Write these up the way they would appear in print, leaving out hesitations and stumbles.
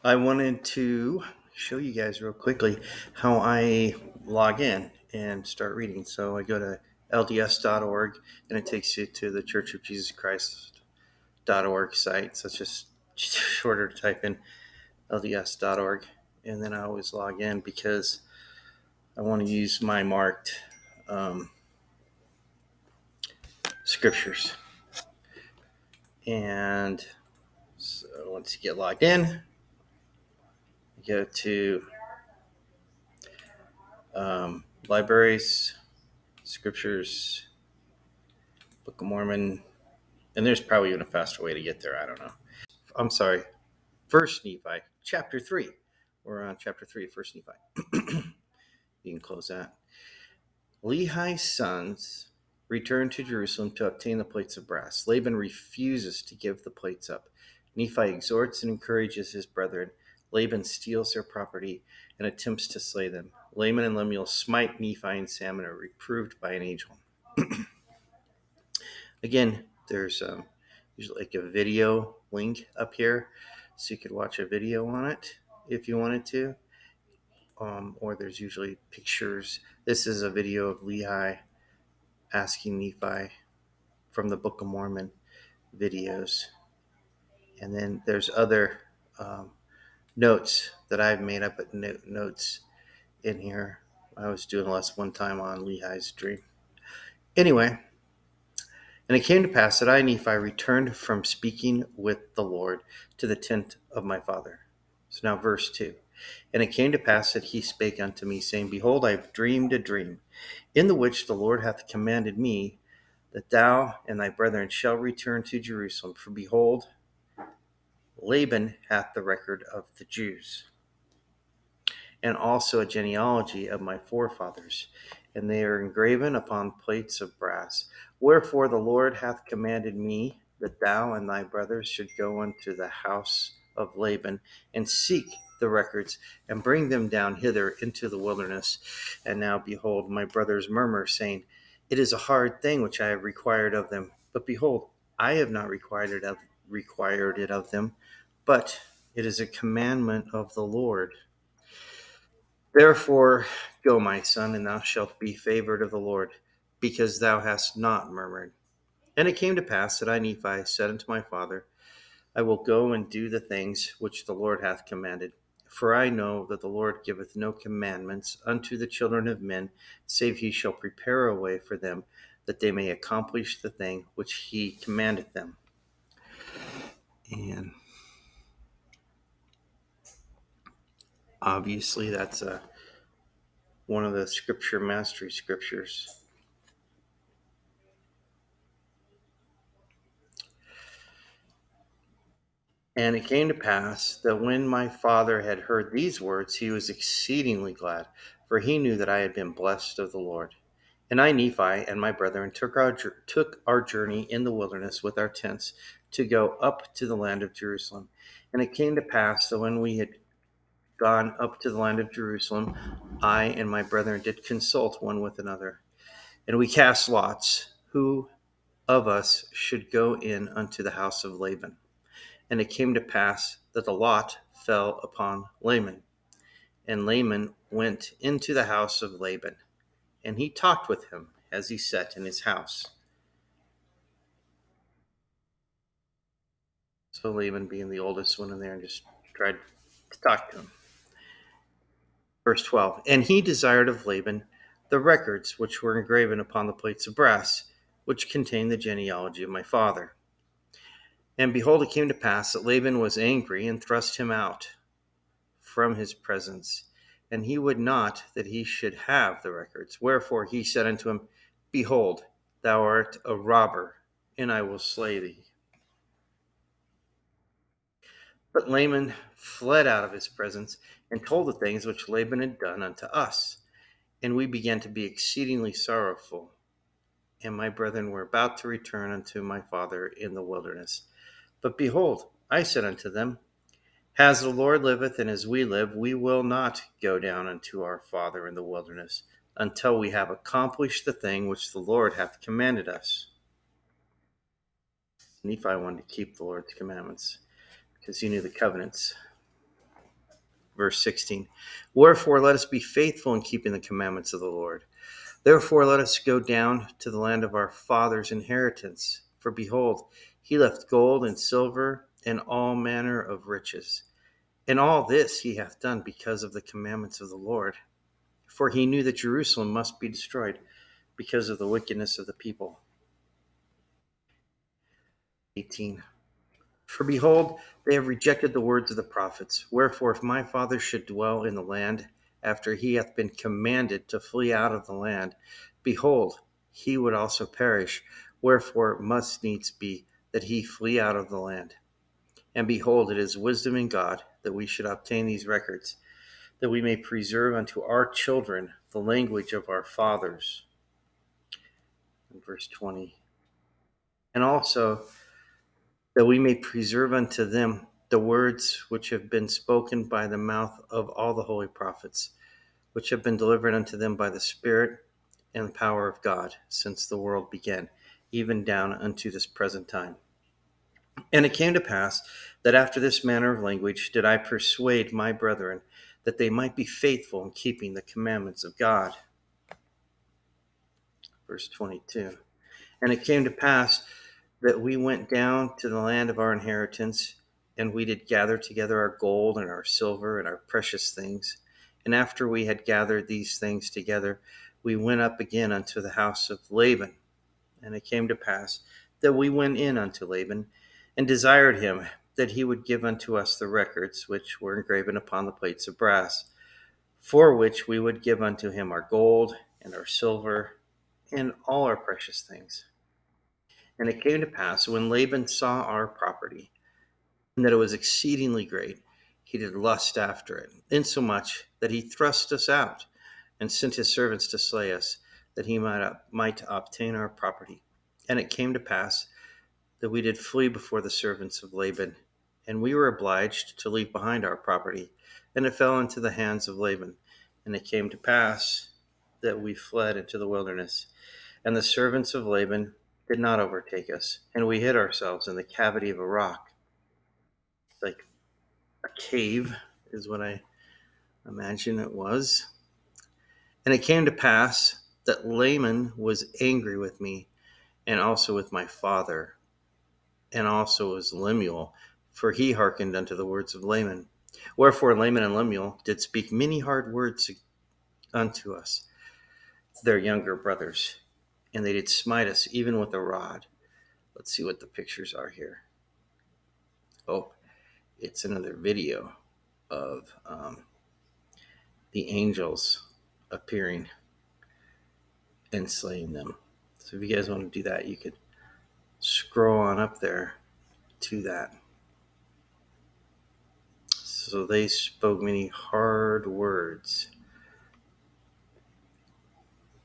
I wanted to show you guys real quickly how I log in and start reading. So I go to lds.org and it takes you to the Church of Jesus Christ.org site. So it's just shorter to type in lds.org. And then I always log in because I want to use my marked scriptures. And so once you get logged in, you go to libraries, scriptures, Book of Mormon, and there's probably even a faster way to get there. I don't know. I'm sorry. First Nephi, chapter 3. We're on chapter 3 of First Nephi. You can close that. Lehi's sons return to Jerusalem to obtain the plates of brass. Laban refuses to give the plates up. Nephi exhorts and encourages his brethren. Laban steals their property and attempts to slay them. Laman and Lemuel smite Nephi and Sam and are reproved by an angel. Again, there's usually like a video link up here, so you could watch a video on it if you wanted to. Or there's usually pictures. This is a video of Lehi asking Nephi from the Book of Mormon videos. And then there's other notes that I've made up at notes in here. I was doing less one time on Lehi's dream. Anyway, and it came to pass that I, Nephi, returned from speaking with the Lord to the tent of my father. So now verse 2. And it came to pass that he spake unto me, saying, Behold, I have dreamed a dream, in the which the Lord hath commanded me that thou and thy brethren shall return to Jerusalem. For behold, Laban hath the record of the Jews, and also a genealogy of my forefathers, and they are engraven upon plates of brass. Wherefore the Lord hath commanded me that thou and thy brothers should go unto the house of Laban and seek the records and bring them down hither into the wilderness. And now behold, my brothers murmur, saying, It is a hard thing which I have required of them. But behold, I have not required it of them, but it is a commandment of the Lord. Therefore go, my son, and thou shalt be favored of the Lord, because thou hast not murmured. And it came to pass that I, Nephi, said unto my father, I will go and do the things which the Lord hath commanded. For I know that the Lord giveth no commandments unto the children of men, save he shall prepare a way for them, that they may accomplish the thing which he commandeth them. And obviously that's one of the scripture mastery scriptures. And it came to pass that when my father had heard these words, he was exceedingly glad, for he knew that I had been blessed of the Lord. And I, Nephi, and my brethren took our journey in the wilderness with our tents to go up to the land of Jerusalem. And it came to pass that when we had gone up to the land of Jerusalem, I and my brethren did consult one with another. And we cast lots, who of us should go in unto the house of Laban. And it came to pass that the lot fell upon Laman. And Laman went into the house of Laban, and he talked with him as he sat in his house. So Laban, being the oldest, went in there and just tried to talk to him. Verse 12. And he desired of Laban the records which were engraven upon the plates of brass, which contained the genealogy of my father. And behold, it came to pass that Laban was angry and thrust him out from his presence, and he would not that he should have the records. Wherefore he said unto him, Behold, thou art a robber, and I will slay thee. But Laman fled out of his presence, and told the things which Laban had done unto us. And we began to be exceedingly sorrowful. And my brethren were about to return unto my father in the wilderness. But behold, I said unto them, As the Lord liveth, and as we live, we will not go down unto our father in the wilderness, until we have accomplished the thing which the Lord hath commanded us. Nephi wanted to keep the Lord's commandments, because he knew the covenants. Verse 16. Wherefore let us be faithful in keeping the commandments of the Lord. Therefore let us go down to the land of our fathers' inheritance. For behold, he left gold and silver and all manner of riches. And all this he hath done because of the commandments of the Lord. For he knew that Jerusalem must be destroyed because of the wickedness of the people. 18. For behold, they have rejected the words of the prophets. Wherefore, if my father should dwell in the land, after he hath been commanded to flee out of the land, behold, he would also perish. Wherefore, it must needs be that he flee out of the land. And behold, it is wisdom in God that we should obtain these records, that we may preserve unto our children the language of our fathers. In verse 20. And also, that we may preserve unto them the words which have been spoken by the mouth of all the holy prophets, which have been delivered unto them by the Spirit and the power of God, since the world began, even down unto this present time. And it came to pass that after this manner of language did I persuade my brethren that they might be faithful in keeping the commandments of God. Verse 22. And it came to pass that we went down to the land of our inheritance, and we did gather together our gold and our silver and our precious things. And after we had gathered these things together, we went up again unto the house of Laban. And it came to pass that we went in unto Laban, and desired him that he would give unto us the records which were engraven upon the plates of brass, for which we would give unto him our gold and our silver and all our precious things. And it came to pass, when Laban saw our property, and that it was exceedingly great, he did lust after it, insomuch that he thrust us out, and sent his servants to slay us, that he might obtain our property. And it came to pass that we did flee before the servants of Laban, and we were obliged to leave behind our property, and it fell into the hands of Laban. And it came to pass that we fled into the wilderness, and the servants of Laban did not overtake us, and we hid ourselves in the cavity of a rock. Like a cave is what I imagine it was. And it came to pass that Laman was angry with me, and also with my father, and also with Lemuel, for he hearkened unto the words of Laman. Wherefore Laman and Lemuel did speak many hard words unto us, their younger brothers, and they did smite us even with a rod. Let's see what the pictures are here. Oh, it's another video of the angels appearing and slaying them. So if you guys want to do that, you could scroll on up there to that. So they spoke many hard words.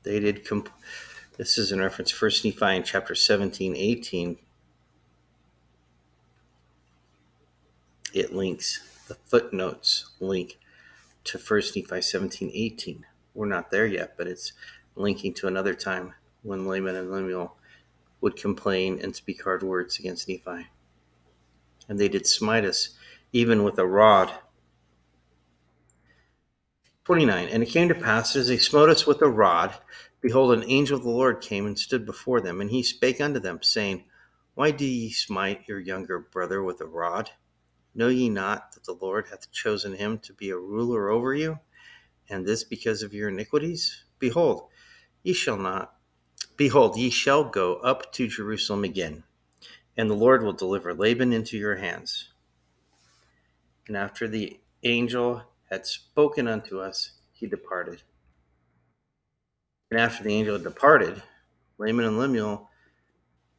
They did. This is in reference 1 Nephi in chapter 17, 18. It links, the footnotes link to 1 Nephi 17, 18. We're not there yet, but it's linking to another time when Laman and Lemuel would complain and speak hard words against Nephi. And they did smite us, even with a rod. 29. And it came to pass, as they smote us with a rod, behold, an angel of the Lord came and stood before them, and he spake unto them, saying, Why do ye smite your younger brother with a rod? Know ye not that the Lord hath chosen him to be a ruler over you, and this because of your iniquities? Behold, ye shall go up to Jerusalem again, and the Lord will deliver Laban into your hands. And after the angel had spoken unto us, he departed. And after the angel had departed, Laman and Lemuel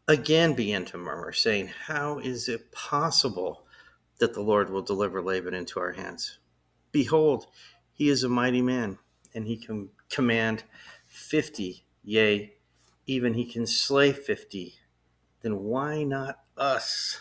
again began to murmur, saying, How is it possible that the Lord will deliver Laban into our hands? Behold, he is a mighty man, and he can command 50, yea, even he can slay 50. Then why not us?